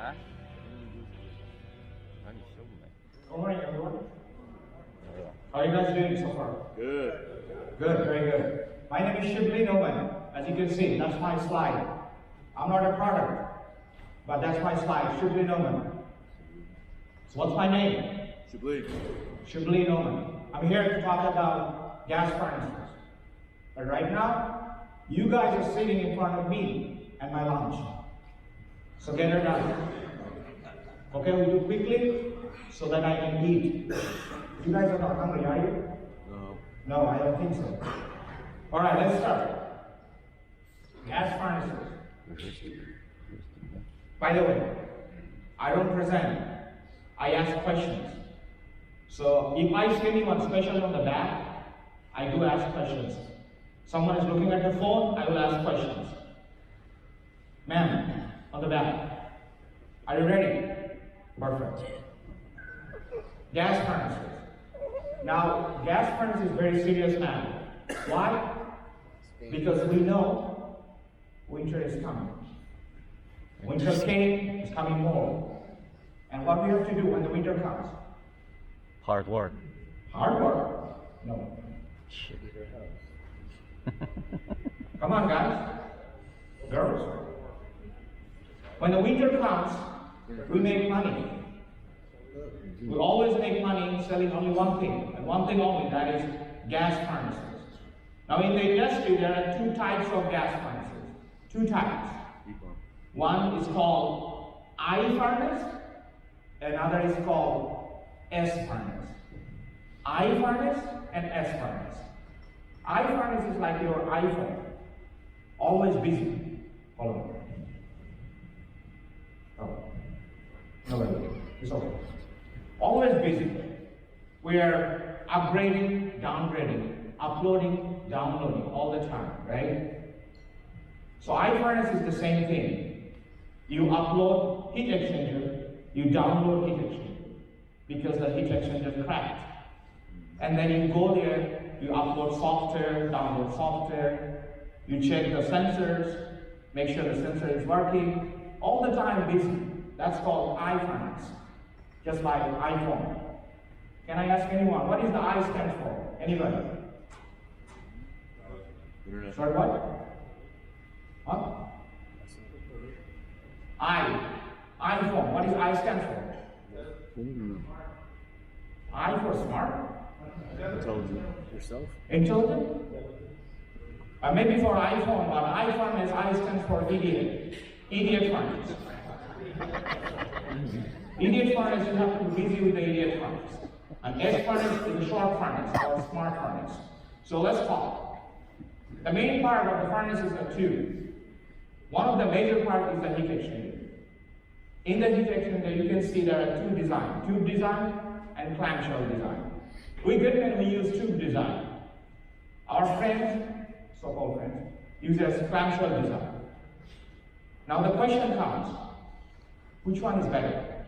Good morning, everyone. How are you guys doing so far? Good. Good, very good. My name is Shibli Noman. As you can see, that's my slide. I'm not a product, but that's my slide, Shibli Noman. So what's my name? Shibli. Shibli Noman. I'm here to talk about gas furnaces. But right now, you guys are sitting in front of me and my lunch. So get her done. Okay, we do quickly so that I can eat. You guys are not hungry, are you? No. No, I don't think so. All right, let's start. Gas furnaces. By the way, I don't present. I ask questions. So if I see anyone special on the back, I do ask questions. Someone is looking at the phone, I will ask questions. Ma'am, on the back. Are you ready? Perfect. Gas furnaces. Now, gas furnace is very serious matter. Why? Because we know winter is coming. Winter came, it's coming more. And what we have to do when the winter comes? Hard work. Hard work? No. Shit. Come on, guys. Girls. When the winter comes, we make money. We always make money selling only one thing, and one thing only, that is gas furnaces. Now in the industry, there are two types of gas furnaces. Two types. One is called I furnace, another is called S furnace. I furnace and S furnace. I furnace is like your iPhone, always busy. Hold on. Oh, no, wait, it's okay. Always busy. We are upgrading, downgrading, uploading, downloading all the time, right? So iFurnace is the same thing. You upload heat exchanger, you download heat exchanger because the heat exchanger cracked. And then you go there, you upload software, download software, you check the sensors, make sure the sensor is working, all the time busy. That's called iFurnace. Just like iPhone. Can I ask anyone, what is the I stand for? Anybody? Internet. Sorry, what? What? iPhone. What is I stand for? I for smart? Intelligent. Yourself? Intelligent? Maybe for iPhone, but iPhone is I stands for idiot. Idiot furnace. Idiot furnace, you have to be busy with the idiot furnace. An S furnace is a short furnace or a smart furnace. So let's talk. The main part of the furnaces are two. One of the major parts is the heat exchanger. In the heat exchanger, you can see there are two designs, tube design and clamshell design. We get when we use tube design. Our friends, so-called friends, use as clamshell design. Now the question comes, which one is better?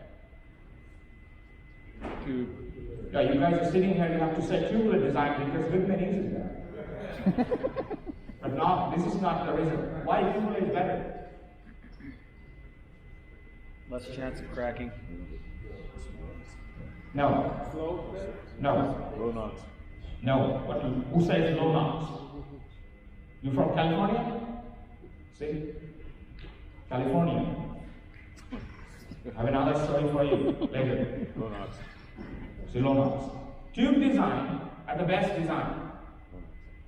Tube. Yeah, you guys are sitting here, you have to say tubular design because Goodman uses that. But no, this is not the reason. Why tubular is better? Less chance of cracking. No. No. Low NOx. No. Who says low NOx? You from California? See? California. I have another story for you later. Low NOx. See, low NOx. Tube design are the best design.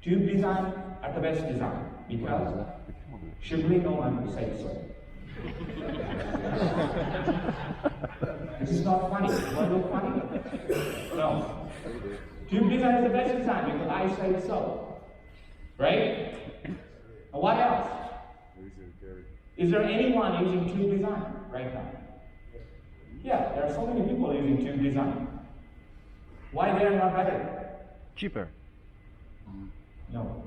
Tube design are the best design because Shibli no one will say so. This is not funny. You want to look funny? No. Tube design is the best design because I say so. Right? What else? Is there anyone using tube design right now? Yeah, there are so many people using tube design. Why they are not better? Cheaper. No.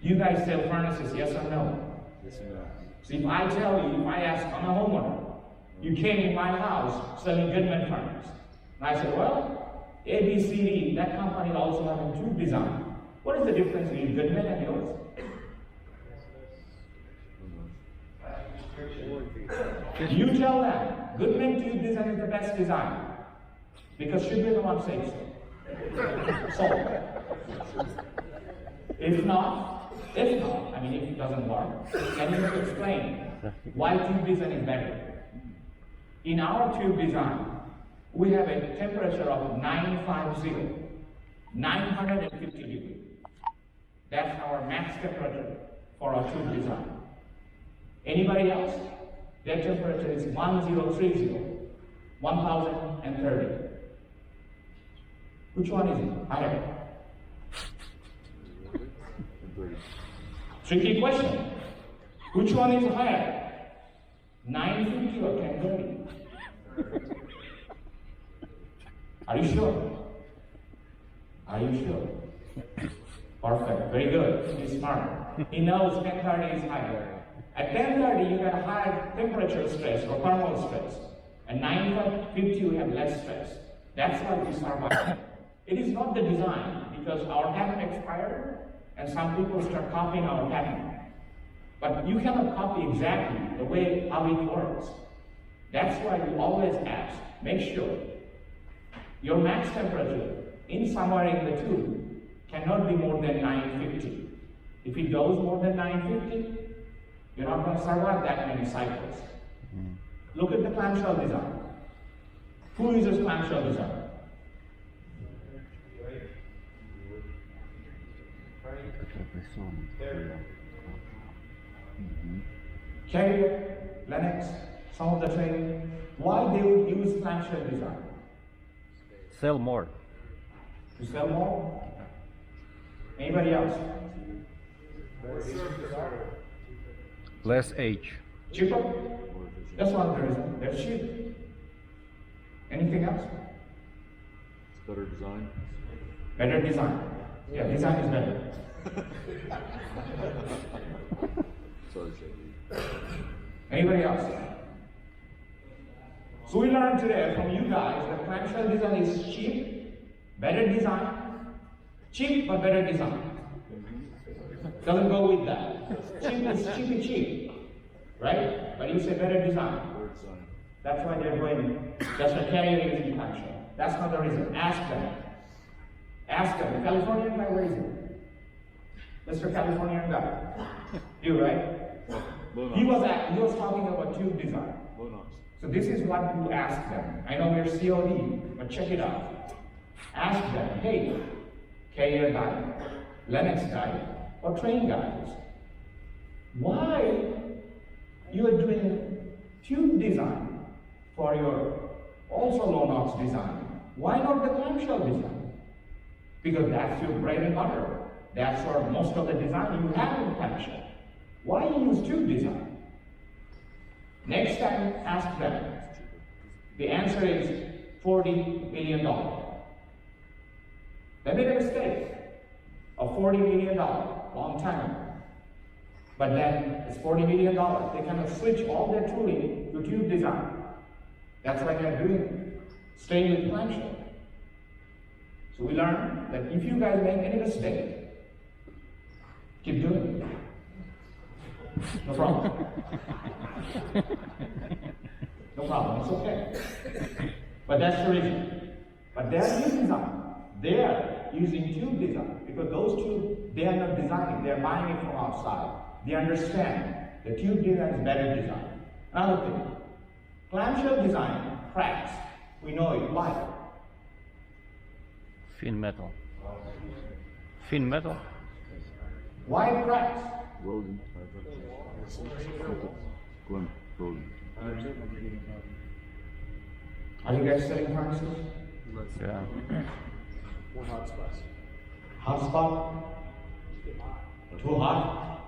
You guys sell furnaces, yes or no? Yes or no? So if I tell you, if I ask, I'm a homeowner, you came in my house selling Goodman furnace. And I said, well, A, B, C, D, that company also having tube design. What is the difference between Goodman and yours? You tell them, Goodman tube design is the best design. Because should be the one saying so. So, if not, I mean if it doesn't work, then you have to explain why tube design is better. In our tube design, we have a temperature of 950 degrees. That's our max temperature for our tube design. Anybody else? Their temperature is 1030. Which one is it? Higher. Tricky question. Which one is higher? 950 or 1030? Are you sure? Are you sure? Perfect. Very good. He's smart. He knows 1030 is higher. At 1030, you have higher temperature stress or thermal stress. At 950, we have less stress. That's why we survive. It is not the design, because our patent expired, and some people start copying our patent. But you cannot copy exactly the way how it works. That's why we always ask, make sure your max temperature in somewhere in the tube cannot be more than 950. If it goes more than 950, you're not going to survive that many cycles. Look at the clamshell design. Who uses clamshell design? Carrier, Lennox, some of the training. Why they would use clamshell design? Sell more. To sell more? Anybody else? Less age. Cheaper? That's one of the reasons. They're cheap. Anything else? It's better design. Better design. Yeah, design is better. Sorry, Shady. Anybody else? So we learned today from you guys that clamshell design is cheap, better design. Cheap but better design. Doesn't go with that. Cheap is cheap, right? But you say better design. Better design. That's why they're going, that's why Carrier is using clamshell. That's not the reason. Ask them. Ask them. The Californian guy, where is he? Mr. Californian guy. You, right? He was talking about tube design. So this is what you ask them. I know we're COD, but check it out. Ask them, hey, Carrier guy, Lennox guy, or train guys, why you are doing tube design for your also low NOx design? Why not the clamshell design? Because that's your bread and butter. That's where most of the design you have in clamshell. Why you use tube design? Next time, ask them. The answer is $40 million. They made a mistake of $40 million long time ago. But then it's $40 million. They cannot switch all their tooling to tube design. That's why they're doing it. Staying with clamshell. So we learned that if you guys make any mistake, keep doing it. No problem. No problem, it's okay. But that's the reason. But they're using design. They are using tube design because those tubes, they are not designing, they're buying it from outside. They understand the tube design is better design. Another thing, clamshell design cracks. We know it. Why? Thin metal. Thin metal? Why it cracks? Rolling. Glenn, rolling. Are you guys setting harnesses? Yeah. Hot spot? Too hot?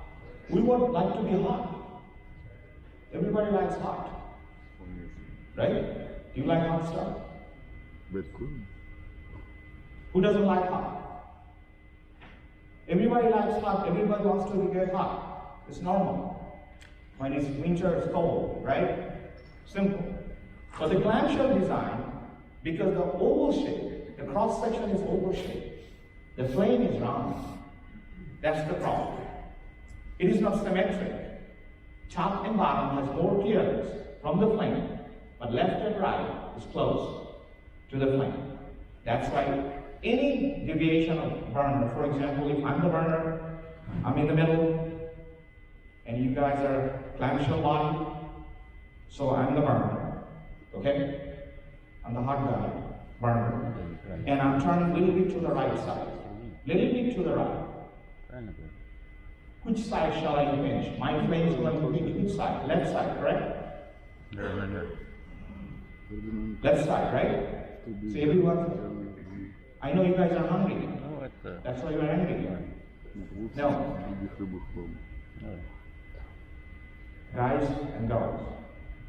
We would like to be hot. Everybody likes hot. Right? Do you like hot stuff? Red cool. Who doesn't like hot? Everybody likes hot. Everybody wants to get hot. It's normal. When it's winter, it's cold, right? Simple. But the clamshell design, because the oval shape, the cross section is oval shape, the flame is round. That's the problem. It is not symmetric. top and bottom has more clearance from the flame, but left and right is close to the flame. That's why any deviation of burner, for example, if I'm the burner, I'm in the middle, and you guys are clamshell body, so I'm the burner, okay? I'm the hot guy, burner, and I'm turning a little bit to the right side, little bit to the right. Which side shall I pinch? My flame is going to be which side? Left side, correct? Left side, right? So everyone, I know you guys are hungry. That's why you are angry. No. Guys and girls.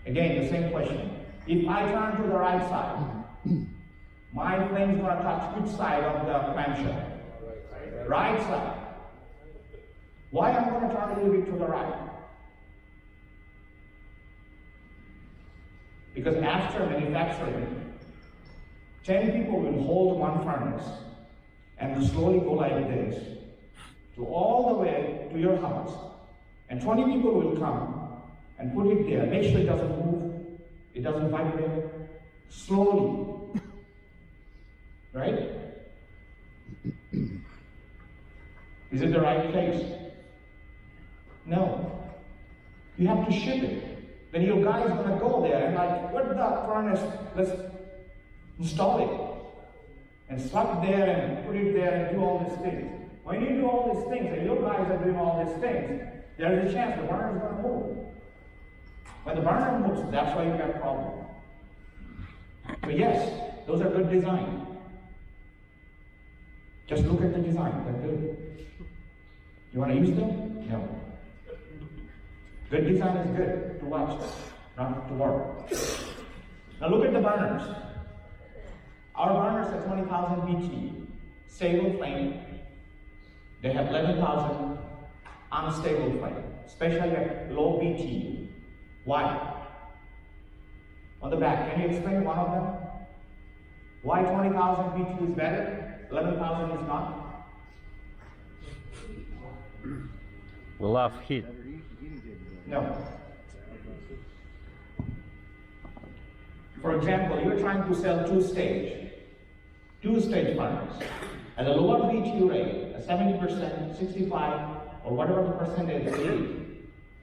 Again, the same question. If I turn to the right side, my flame is going to touch which side of the clamshell? Right side. Why am I going to turn a little bit to the right? Because after manufacturing, 10 people will hold one furnace and slowly go like this to all the way to your house. And 20 people will come and put it there. Make sure it doesn't move, it doesn't vibrate. Slowly. Right? Is it the right place? No. You have to ship it. Then your guy is going to go there and like, what the furnace? Let's install it. And slap there and put it there and do all these things. When you do all these things and your guys are doing all these things, there is a chance the burner is going to move. When the burner moves, that's why you got a problem. But yes, those are good design. Just look at the design, they're good. You want to use them? No. Good design is good to watch, not to work. Now look at the burners. Our burners are 20,000 BT, stable flame. They have 11,000 unstable flame, especially at low BT. Why? On the back, can you explain one of them? Why 20,000 BT is better, 11,000 is not? We love heat. No. For example, you're trying to sell two-stage furnace. At a lower BTU rate, a 70%, 65, or whatever the percentage is,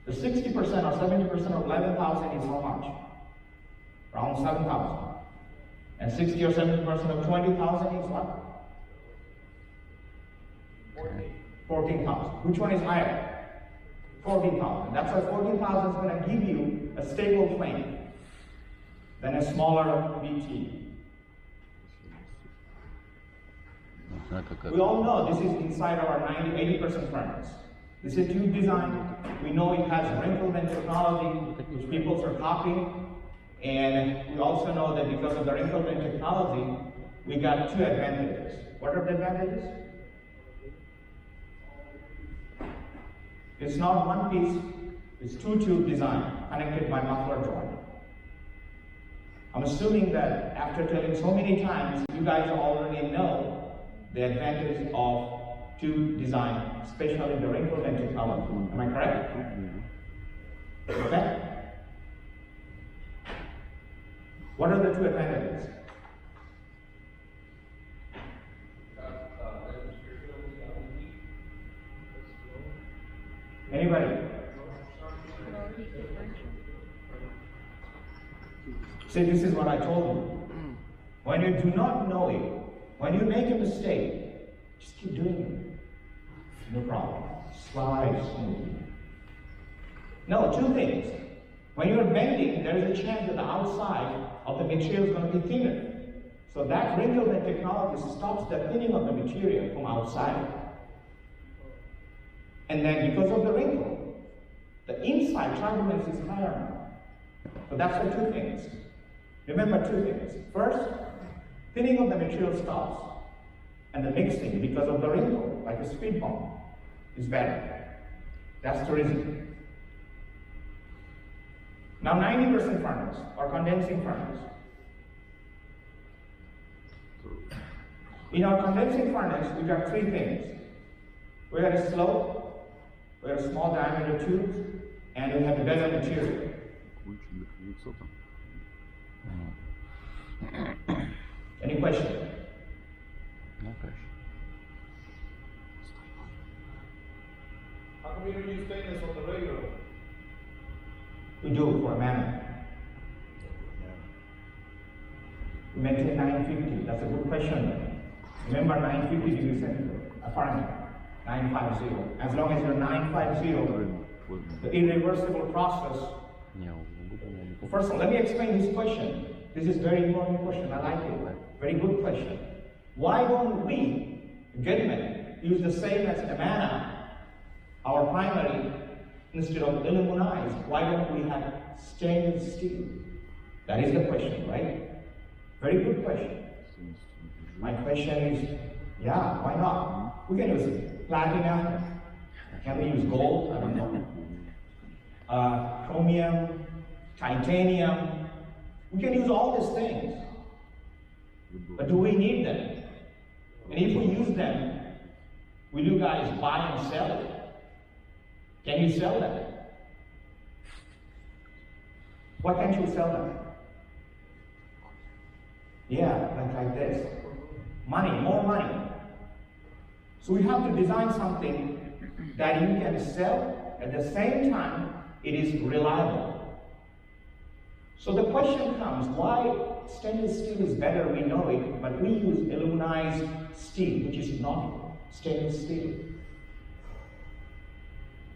the 60% or 70% of 11,000 is how much? Around 7,000. And 60 or 70% of 20,000 is what? 14,000. Which one is higher? 14,000. That's why 14,000 is going to give you a stable flame than a smaller BT. We all know this is inside our 80% furnace. This is tube design. We know it has wrinklement technology, which people are copying. And we also know that because of the wrinklement technology, we got two advantages. What are the advantages? It's not one piece, it's two tube design connected by muffler joint. I'm assuming that after telling so many times, you guys already know the advantage of tube design, especially the wrinklement technology. Am I correct? Okay? What are the two advantages? Anybody? See, this is what I told you. When you do not know it, when you make a mistake, just keep doing it. No problem. Slide smoothly. No, two things. When you're bending, there is a chance that the outside of the material is going to be thinner. So that wrinklement technology stops the thinning of the material from outside. And then because of the wrinkle, the inside turbulence is higher now. So that's the two things. Remember two things. First, thinning of the material stops. And the mixing, because of the wrinkle, like a speed bump, is better. That's the reason. Now 90% furnace, or condensing furnace. In our condensing furnace, we got three things. We got a slope, we got a small diameter tubes, and you have a better material. Any question? No question. How come you don't use stainless on the regular? We do for a manor. We maintain 950. That's a good question. Remember 950 degrees centigrade, Fahrenheit, 950. As long as you're 950, the irreversible process. First of all, let me explain this question. This is a very important question. I like it. Very good question. Why don't we, Goodman, use the same as Amana, our primary, instead of aluminized? Why don't we have stainless steel? That is the question, right? Very good question. My question is, yeah, why not? We can use platinum. Can we use gold? I don't know. Chromium, titanium. We can use all these things. But do we need them? And if we use them, will you guys buy and sell it? Can you sell them? Why can't you sell them? Yeah, like this. Money, more money. So we have to design something that you can sell, at the same time, it is reliable. So the question comes, why stainless steel is better, we know it, but we use aluminized steel, which is not stainless steel.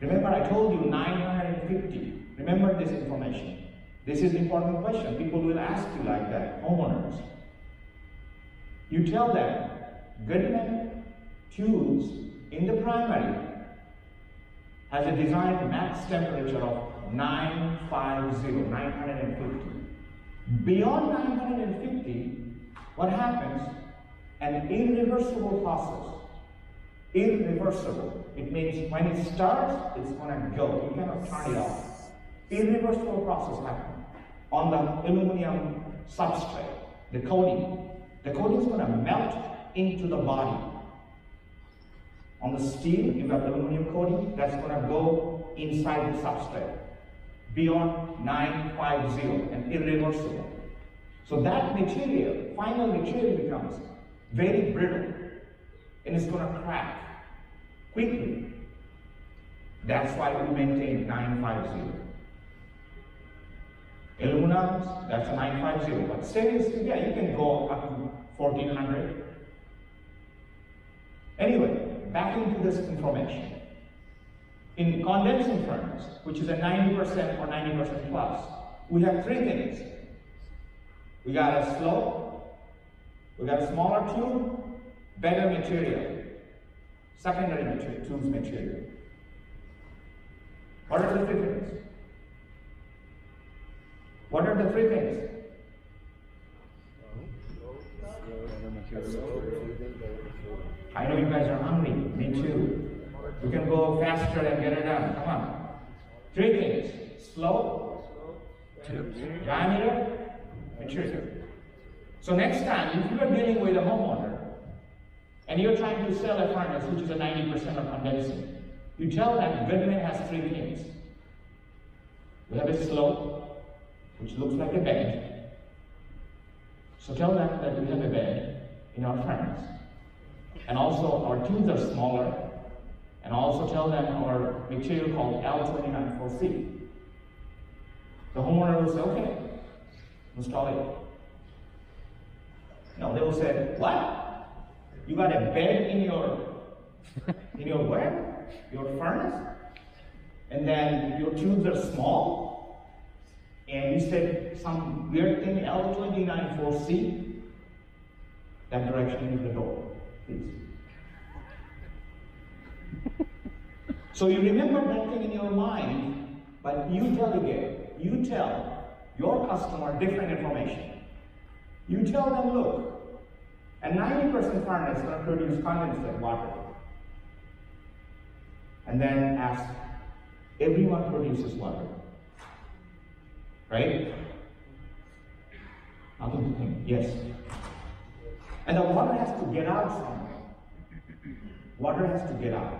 Remember, I told you 950. Remember this information. This is an important question. People will ask you like that, homeowners. You tell them, Goodman tubes in the primary has a designed max temperature of 950. Beyond 950, what happens? An irreversible process. Irreversible. It means when it starts, it's going to go. You cannot turn it off. Irreversible process happens on the aluminum substrate, the coating. The coating is going to melt into the body. On the steel, you have aluminum coating, that's going to go inside the substrate. Beyond 950 and irreversible. So that material, final material becomes very brittle and it's going to crack quickly. That's why we maintain 950. Aluminum, that's a 950. But stainless steel, yeah, you can go up to 1400. Anyway, back into this information. In condensing furnace, which is a 90% or 90% plus, we have three things. We got a slope, we got a smaller tube, better material, secondary material, tubes material. What are the three things? What are the three things? I know you guys are hungry, me too. We can go faster and get it done, come on. Three things, slope, diameter, material. So next time, if you are dealing with a homeowner, and you're trying to sell a furnace which is a 90% of condensing, you tell them Goodman has three things. We have a slope, which looks like a bed. So tell them that we have a bed in our furnace. And also our tubes are smaller. And also tell them our material called L294C. The homeowner will say, okay, install it. No, they will say, what? You got a bed in your where? Your furnace? And then your tubes are small? And you said some weird thing, L294C? That direction is the door, please. So you remember that thing in your mind, but you delegate. You tell your customer different information. You tell them, look, a 90% furnace is going to produce condensate water. And then ask, everyone produces water. Right? Nothing to think. Yes. And the water has to get out somewhere. Water has to get out.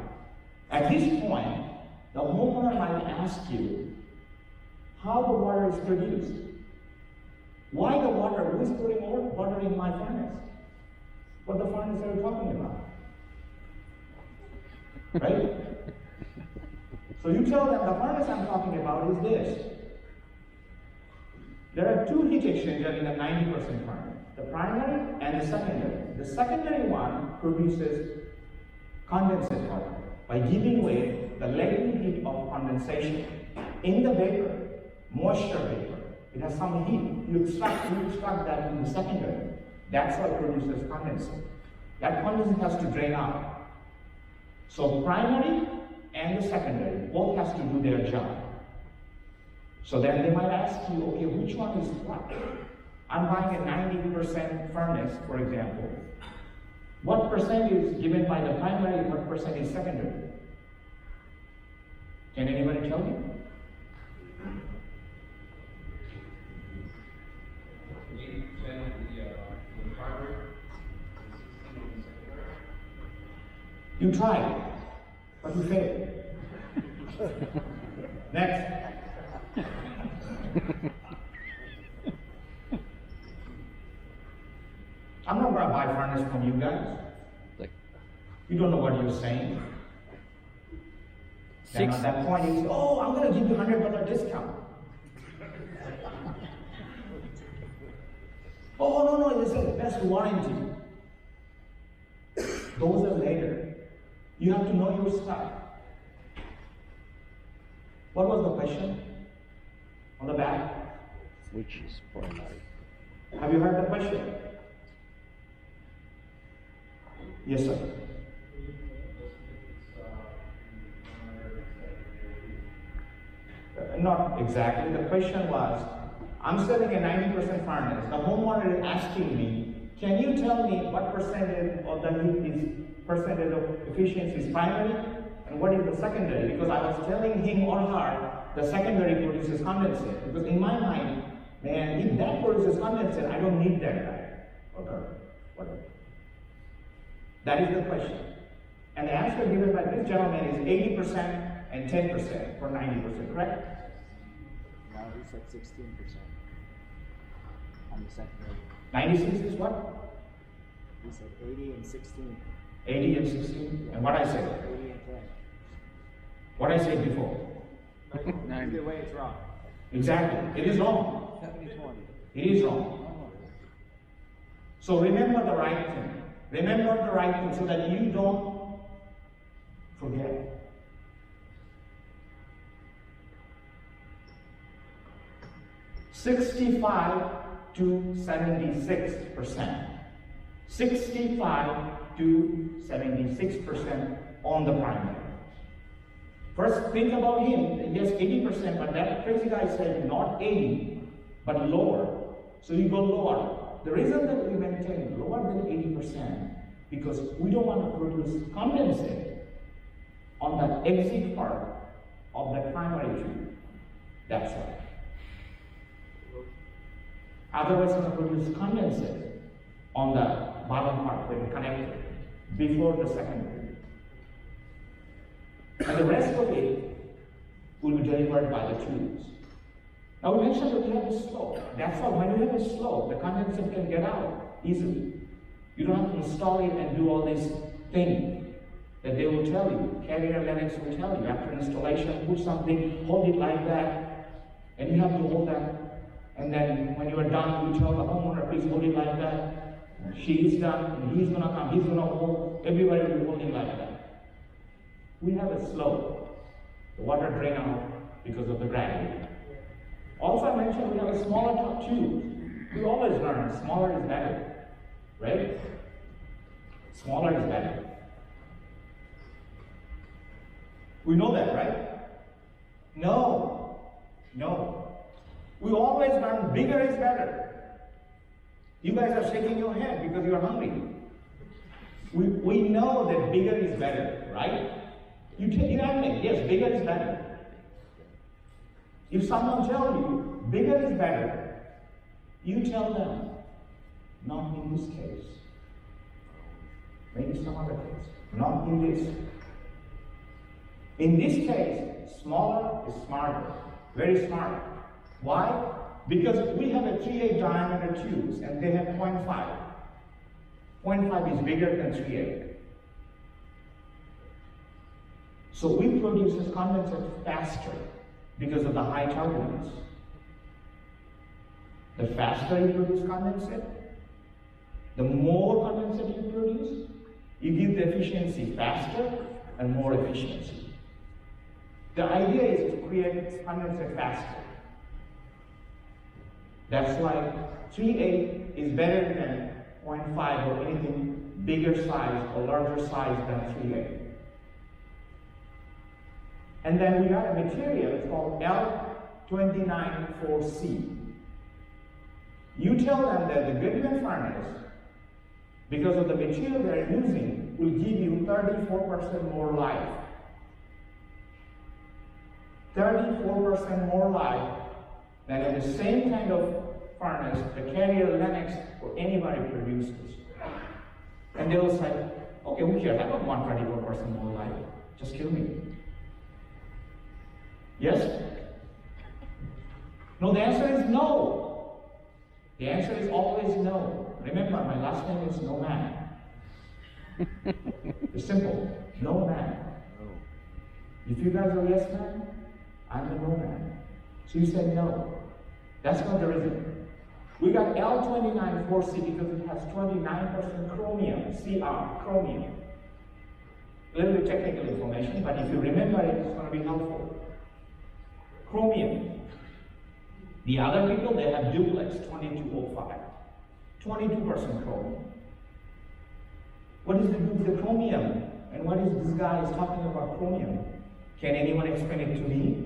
At this point, the homeowner might ask you, how the water is produced. Why the water? Who is putting water in my furnace? What the furnace are you talking about? Right? So you tell them the furnace I'm talking about is this. There are two heat exchangers in a 90% furnace, the primary and the secondary. The secondary one produces condensate water by giving away the latent heat of condensation in the vapor, moisture vapor. It has some heat. You extract that in the secondary. That's how it produces condensate. That condensate has to drain out. So primary and the secondary both has to do their job. So then they might ask you, okay, which one is what? I'm buying a 90% furnace, for example. What percent is given by the primary and what percent is secondary? Can anybody tell me? 80% of the primary, 16% of the secondary. You tried, but you failed. Next. I'm not going to buy furnace from you guys. Like You don't know what you're saying. Then at that point, you say, oh, I'm going to give you $100 discount. Oh, no, it's the best warranty. Those are later. You have to know your stuff. What was the question? On the back? which is primary. Have you heard the question? Yes, sir. Not exactly. The question was, I'm selling a 90% furnace. The homeowner is asking me, can you tell me what percentage of the heat is, percentage of efficiency is primary and what is the secondary? Because I was telling him or her, the secondary produces condensate. Because in my mind, man, if that produces condensate, I don't need that guy. Okay, whatever. That is the question. And the answer given by this gentleman is 80% and 10% for 90%, correct? Now he said 16% on the secondary. 96 is what? He said 80 and 16. 80 and 16? And what I said? 80 and 10. What I said before? Either way, it's wrong. Exactly. It is wrong. 70-20. It is wrong. So remember the right thing. Remember the right thing so that you don't forget. $65 to 76%. 65 to 76% on the primary. First, think about him. Yes, 80%, but that crazy guy said not 80, but lower. So you go lower. The reason that we maintain lower than 80% because we don't want to produce condensate on that exit part of the primary tube. That's why. Otherwise, it's going to produce condensate on the bottom part when connected before the secondary. And the rest of it will be delivered by the tubes. Now we mentioned that we have a slope. That's all. When you have a slope, the condensate can get out easily. You don't have to install it and do all these things that they will tell you. Carrier medics will tell you after installation, put something, hold it like that, and you have to hold that. And then when you are done, you tell the homeowner, please hold it like that. She is done, and he's gonna come, he's gonna hold, everybody will hold it like that. We have a slope. The water drain out because of the gravity. Also I mentioned we have a smaller top tube. We always learn smaller is better, right? Smaller is better. We know that, right? No. We always learn bigger is better. You guys are shaking your head because you are hungry. We know that bigger is better, right? You admit, yes, bigger is better. If someone tells you bigger is better, you tell them, not in this case. Maybe some other case. Not in this. In this case, smaller is smarter. Very smart. Why? Because we have a 3/8 diameter tubes and they have 0.5. 0.5 is bigger than 3/8. So we produce this condensate faster because of the high turbulence. The faster you produce condensate, the more condensate you produce, you give the efficiency faster and more efficiency. The idea is to create condensate faster. That's why 3/8 is better than 0.5 or anything bigger size or larger size than 3/8. And then we got a material, it's called L294C. You tell them that the Goodman furnace, because of the material they're using, will give you 34% more life. 34% more life than in the same kind of furnace the Carrier Lennox or anybody produces. And they will say, okay, who cares? I don't want 34% more life. Just kill me. Yes? No, the answer is no. The answer is always no. Remember, my last name is No Man. It's simple. No man. If you guys are yes man, I'm the no man. So you said no. That's not the reason. We got L294C because it has 29% chromium, Cr, chromium. A little bit technical information, but if you remember it, it's going to be helpful. Chromium. The other people, they have duplex 2205. 22% chromium. What is the do with the chromium? And what is this guy is talking about chromium? Can anyone explain it to me?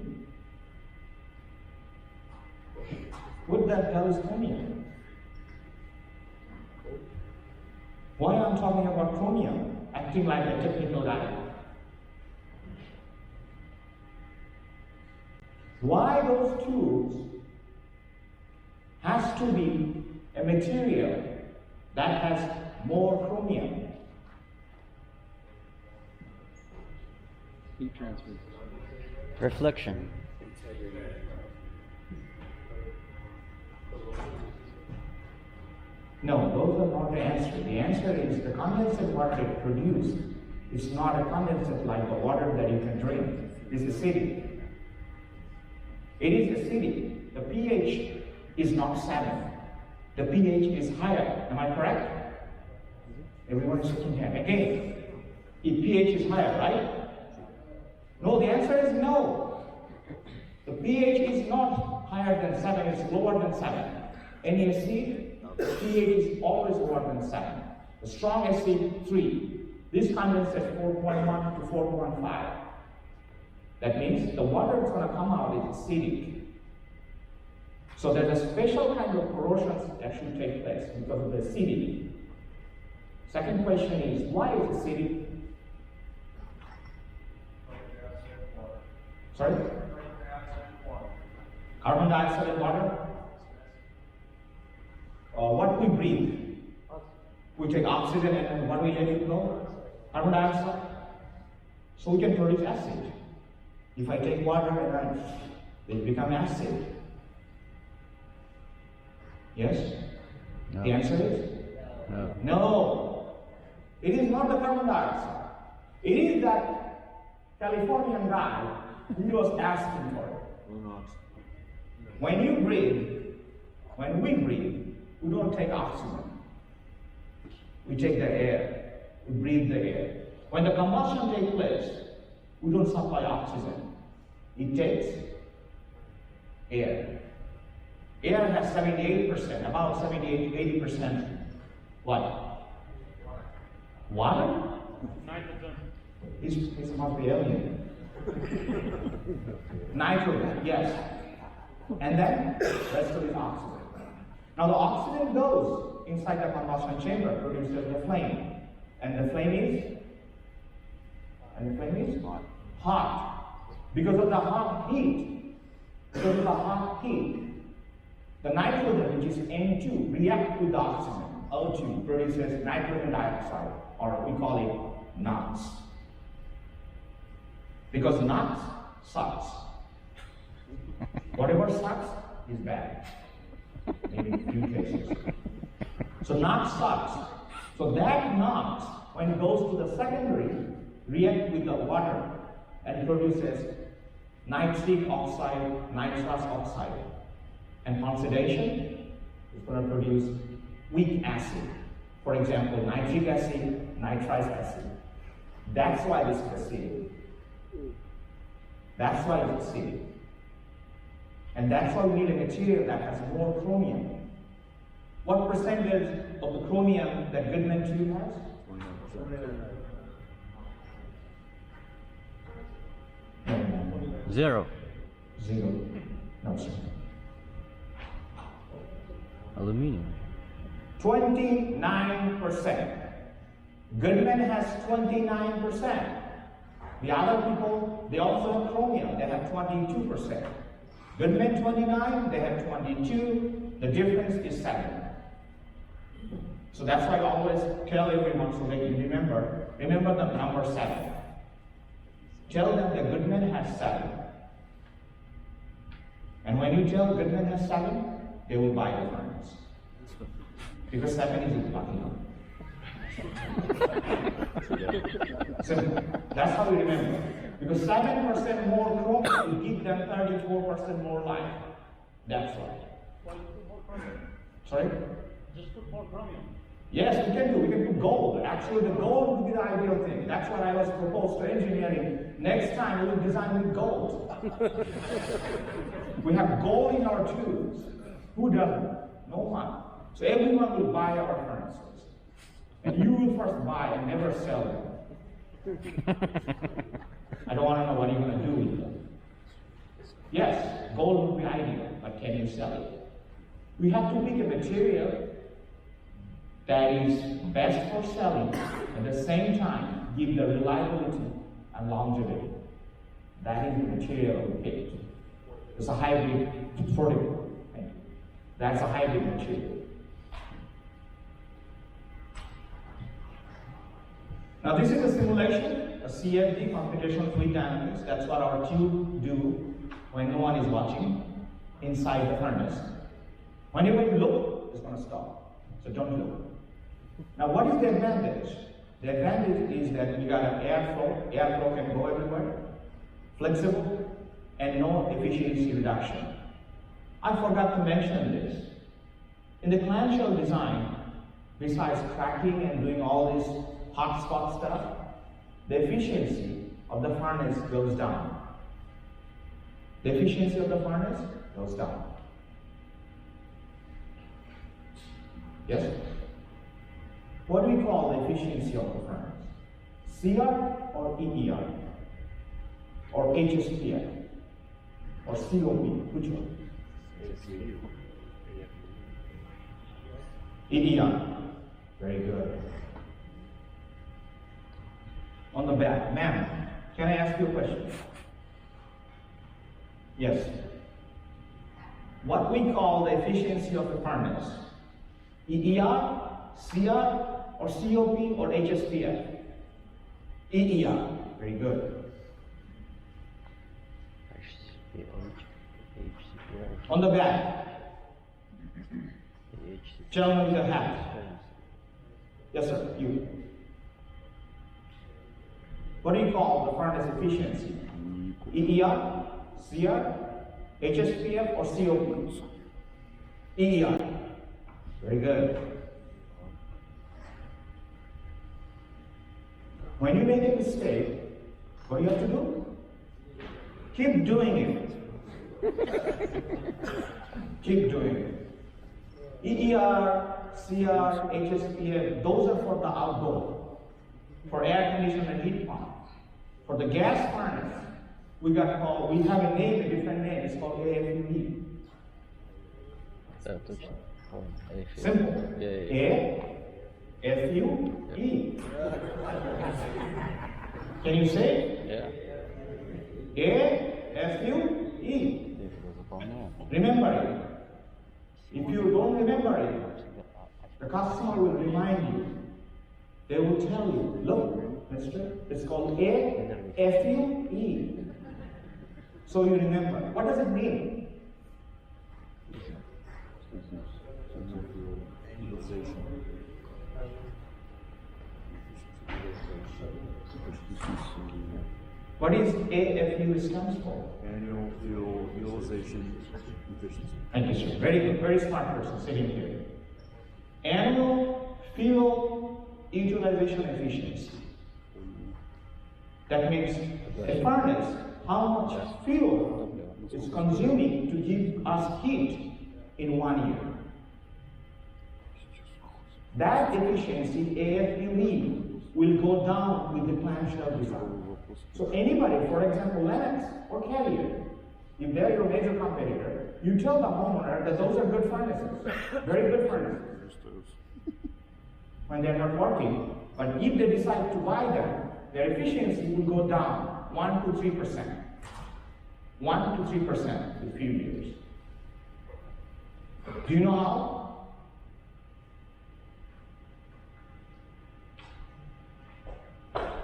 What the hell is chromium? Why I'm talking about chromium? Acting like a technical guy. Why those tools has to be a material that has more chromium? Heat transfer. Reflection. No, those are not the answer. The answer is the condensate water it produced is not a condensate like the water that you can drink. It's acidic. It is acidic. The pH is not 7. The pH is higher. Am I correct? Everyone is shaking hand. Again, if pH is higher, right? No, the answer is no. The pH is not higher than 7, it's lower than 7. Any acid, pH is always lower than 7. The strong acid, 3. This condensate 4.1 to 4.5. That means the water that's going to come out is acidic. So there's a special kind of corrosion that should take place because of the acidity. Second question is, why is acidic? Sorry? Carbon dioxide and water? What we breathe? We take oxygen and what we let it go? Carbon dioxide. So we can produce acid. If I take water and it becomes acid. Yes? No. The answer is? No. No. It is not the carbon dioxide. It is that Californian guy who was asking for it. When you breathe, when we breathe, we don't take oxygen. We take the air. We breathe the air. When the combustion takes place, we don't supply oxygen. It takes air. Air has 78%, about 78-80% what? Water? Nitrogen. This must be alien. Nitrogen, yes. And then rest of it oxygen. Now the oxygen goes inside the combustion chamber, produces the flame. And the flame is hot. Because of the hot heat, the nitrogen, which is N2, reacts with the oxygen, O2, produces nitrogen dioxide, or we call it NOx. Because NOx sucks. Whatever sucks, is bad. Maybe in a few cases. So NOx sucks. So that NOx, when it goes to the secondary, reacts with the water and produces nitric oxide, nitrous oxide. And oxidation is going to produce weak acid. For example, nitric acid, nitrous acid. That's why this is acidic. That's why it's acidic. And that's why we need a material that has more chromium. What percentage of the chromium that Goodman tube has? 0. 0. No, sir. Aluminium. 29%. Goodman has 29%. The other people, they also have chromium, they have 22%. Goodman 29, they have 22, the difference is 7. So that's why I always tell everyone so they can remember the number 7. Tell them that Goodman has 7. And when you tell Goodman has 7, they will buy the furnace. Because 7 is lucky number. Simple. That's how we remember. Because 7% more chromium will give them 34% more life. That's why. Sorry? Just put more chromium. Yes, we can do. We can put gold. Actually, the gold would be the ideal thing. That's what I was proposed to engineering. Next time, we will design with gold. We have gold in our tubes. Who doesn't? No one. So everyone will buy our furnaces. And you will first buy and never sell them. I don't want to know what you're going to do with them. Yes, gold would be ideal, but can you sell it? We have to pick a material that is best for selling, at the same time give the reliability and longevity. That is the material we picked. It's a hybrid vertical. Right? That's a hybrid material. Now this is a simulation, a CFD, computational fluid dynamics. That's what our tube do when no one is watching inside the furnace. Whenever you look, it's going to stop. So don't look. Now what is the advantage? The advantage is that you got an airflow. Airflow can go everywhere, flexible, and no efficiency reduction. I forgot to mention this. In the clamshell design, besides cracking and doing all this hot spot stuff, the efficiency of the furnace goes down. The efficiency of the furnace goes down. Yes? What do we call the efficiency of the furnace? CR or EER? Or HSPF? Or COP? Which one? EER. Very good. On the back, ma'am, can I ask you a question? Yes. What we call the efficiency of the furnace? EER, CR, or COP, or HSPF? EER. Very good. On the back. Gentleman with a hat. Yes, sir. You. What do you call the furnace efficiency? EER, CR, HSPF, or COP? EER. Very good. When you make a mistake, what do you have to do? Keep doing it. Keep doing it. EER, CR, HSPF, those are for the outdoor, for air conditioner and heat pump. For the gas furnace, we have a name, a different name. It's called AFUE. Simple. AFUE. Can you say it? AFUE. Remember it. If you don't remember it, the customer will remind you. They will tell you, look, mister, it's called AFUE. So you remember. What does it mean? What is AFU stands for? Annual fuel utilization efficiency. Thank you, sir. Very good, very smart person sitting here. Annual fuel utilization efficiency. That means a furnace, how much fuel is consuming to give us heat in 1 year. That efficiency, AFUE, will go down with the clamshell design. So anybody, for example, Lennox or Carrier, if they're your major competitor, you tell the homeowner that those are good furnaces, very good furnaces, when they're not working. But if they decide to buy them, their efficiency will go down 1 to 3%. 1 to 3% in a few years. Do you know how?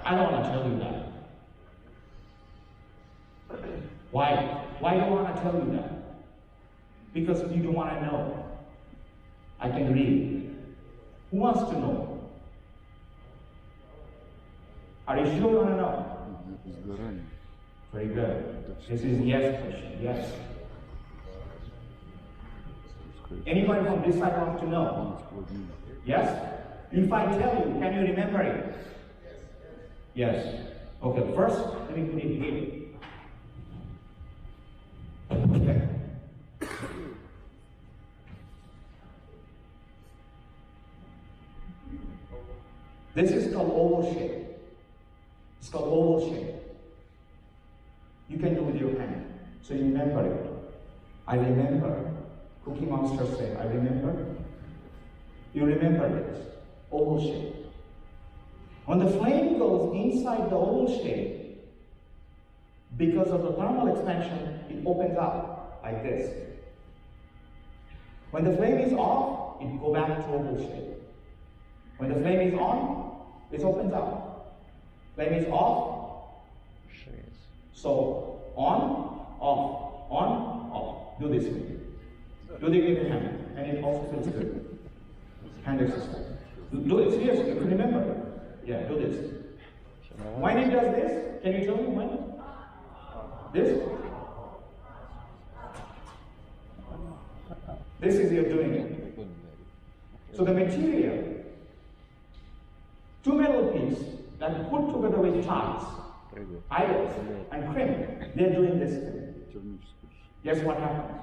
I don't want to tell you that. Why? Why do I want to tell you that? Because you don't want to know. I can read. Who wants to know? Are you sure you want to know? Very good. This is yes question. Yes. Anybody from this side wants to know? Yes? If I tell you, can you remember it? Yes. Okay, first, let me put it here. Okay. This is called oval shape. It's called oval shape. You can do with your hand. So you remember it. I remember. Cookie Monster said, I remember. You remember this. Oval shape. When the flame goes inside the oval shape, because of the thermal expansion, it opens up like this. When the flame is off, it goes back to oval shape. When the flame is on, it opens up. Flame is off. So on, off. Do this with me. Do it with your hand, and it also feels good. Hand exercise. Do it seriously. You can remember it. Yeah, do this. When it does this, can you tell me when? This? This is you're doing it. So the material, two metal pieces that put together with ties, idols, and crimp, they're doing this thing. Guess what happens?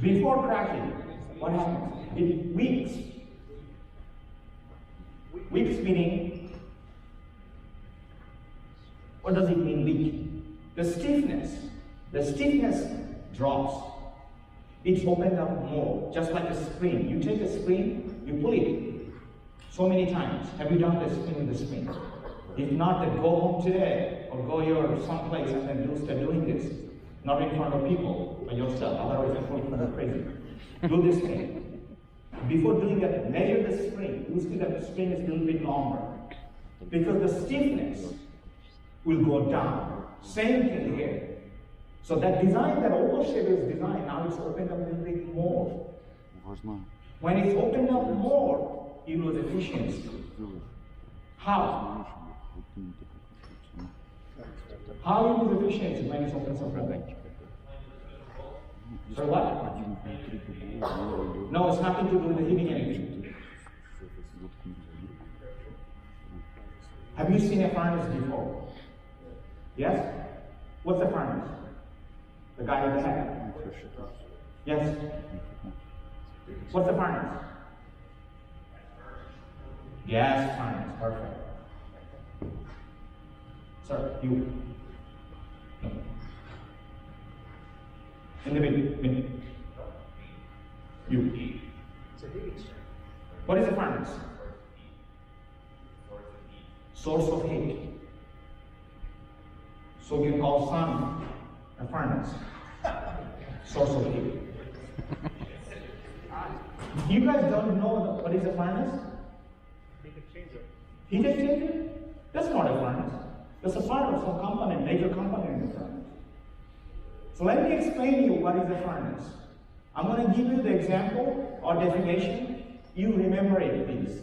Before cracking, what happens? It weaks. Weaks meaning, what does it mean weak? The stiffness drops. It's opened up more, just like a spring. You take a spring, you pull it so many times. Have you done this spring with the spring? If not, then go home today or go your someplace and then start doing this. Not in front of people, but yourself, otherwise you're going to go crazy. Do this thing. Before doing that, measure the spring. You see that the spring is a little bit longer. Because the stiffness will go down. Same thing here. So that design, that oval shape is designed, now it's opened up a little bit more. When it's opened up more, you lose efficiency. How? How you lose efficiency when it's opens up more? So what? No, it's nothing to do with the heating energy. Have you seen a furnace before? Yes? What's a furnace? The guy with the hat. Yes? What's a furnace? Gas furnace, perfect. Sir, you. No. In the middle. You. What is a furnace? Source of heat. So we can call sun a furnace. Source of heat. You guys don't know what is a furnace? Heat exchanger. Heat exchanger? That's not a furnace. That's a part of some component, major component in the furnace. So let me explain to you what is a furnace. I'm going to give you the example or definition. You remember it, please.